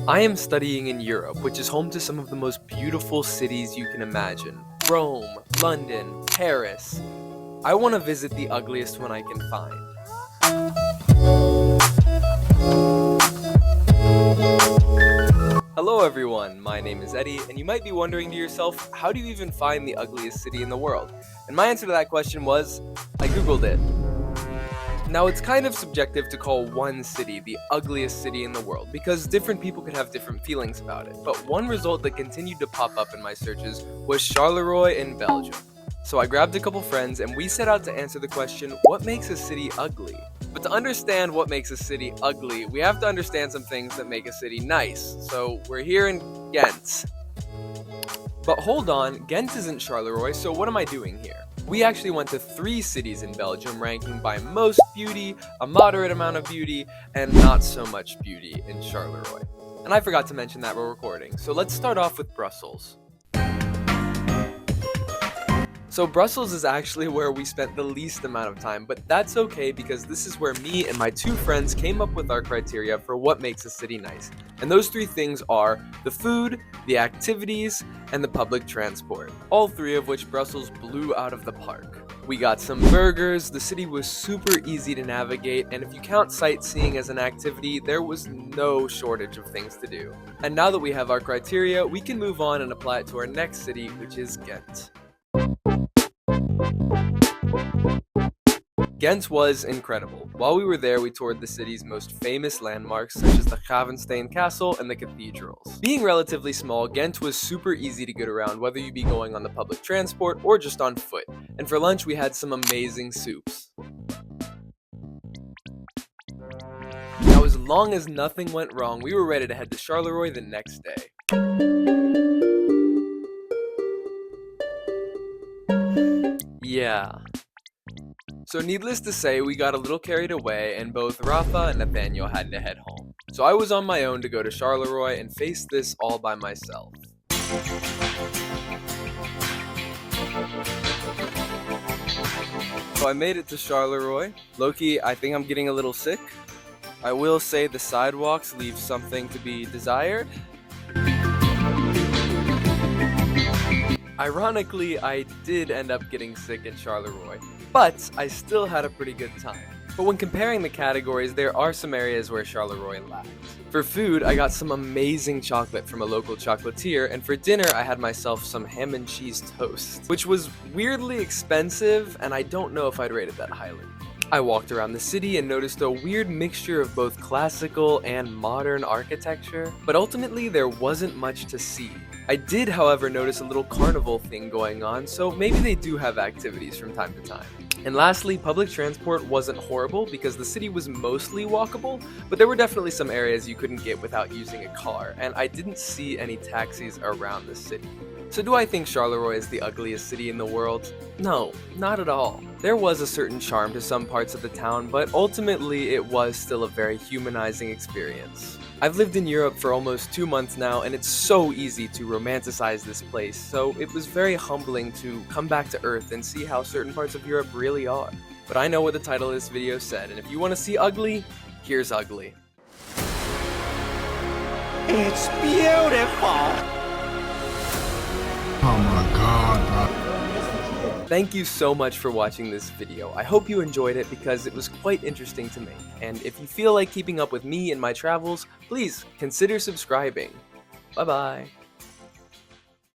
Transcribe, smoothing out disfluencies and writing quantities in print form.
I am studying in Europe, which is home to some of the most beautiful cities you can imagine. Rome, London, Paris. I want to visit the ugliest one I can find. Hello everyone, my name is Eddie, and you might be wondering to yourself, how do you even find the ugliest city in the world? And my answer to that question was, I googled it. Now, it's kind of subjective to call one city the ugliest city in the world, because different people could have different feelings about it. But one result that continued to pop up in my searches was Charleroi in Belgium. So I grabbed a couple friends and we set out to answer the question, what makes a city ugly? But to understand what makes a city ugly, we have to understand some things that make a city nice. So we're here in Ghent. But hold on, Ghent isn't Charleroi, so what am I doing here? We actually went to 3 cities in Belgium, ranking by most beauty, a moderate amount of beauty, and not so much beauty in Charleroi. And I forgot to mention that we're recording, so let's start off with Brussels. So Brussels is actually where we spent the least amount of time, but that's okay because this is where me and my 2 friends came up with our criteria for what makes a city nice. And those 3 things are the food, the activities, and the public transport. All 3 of which Brussels blew out of the park. We got some burgers, the city was super easy to navigate, and if you count sightseeing as an activity, there was no shortage of things to do. And now that we have our criteria, we can move on and apply it to our next city, which is Ghent. Ghent was incredible. While we were there, we toured the city's most famous landmarks, such as the Gravenstein Castle and the cathedrals. Being relatively small, Ghent was super easy to get around, whether you be going on the public transport or just on foot. And for lunch, we had some amazing soups. Now, as long as nothing went wrong, we were ready to head to Charleroi the next day. Yeah. So needless to say, we got a little carried away and both Rafa and Nathaniel had to head home. So I was on my own to go to Charleroi and face this all by myself. So I made it to Charleroi. Loki, I think I'm getting a little sick. I will say the sidewalks leave something to be desired. Ironically, I did end up getting sick in Charleroi, but I still had a pretty good time. But when comparing the categories, there are some areas where Charleroi lags. For food, I got some amazing chocolate from a local chocolatier, and for dinner, I had myself some ham and cheese toast, which was weirdly expensive, and I don't know if I'd rate it that highly. I walked around the city and noticed a weird mixture of both classical and modern architecture, but ultimately there wasn't much to see. I did, however, notice a little carnival thing going on, so maybe they do have activities from time to time. And lastly, public transport wasn't horrible because the city was mostly walkable, but there were definitely some areas you couldn't get without using a car, and I didn't see any taxis around the city. So do I think Charleroi is the ugliest city in the world? No, not at all. There was a certain charm to some parts of the town, but ultimately it was still a very humanizing experience. I've lived in Europe for almost 2 months now, and it's so easy to romanticize this place, so it was very humbling to come back to Earth and see how certain parts of Europe really are. But I know what the title of this video said, and if you want to see ugly, here's ugly. It's beautiful! Oh my god, bro. Thank you so much for watching this video. I hope you enjoyed it because it was quite interesting to make. And if you feel like keeping up with me and my travels, please consider subscribing. Bye bye.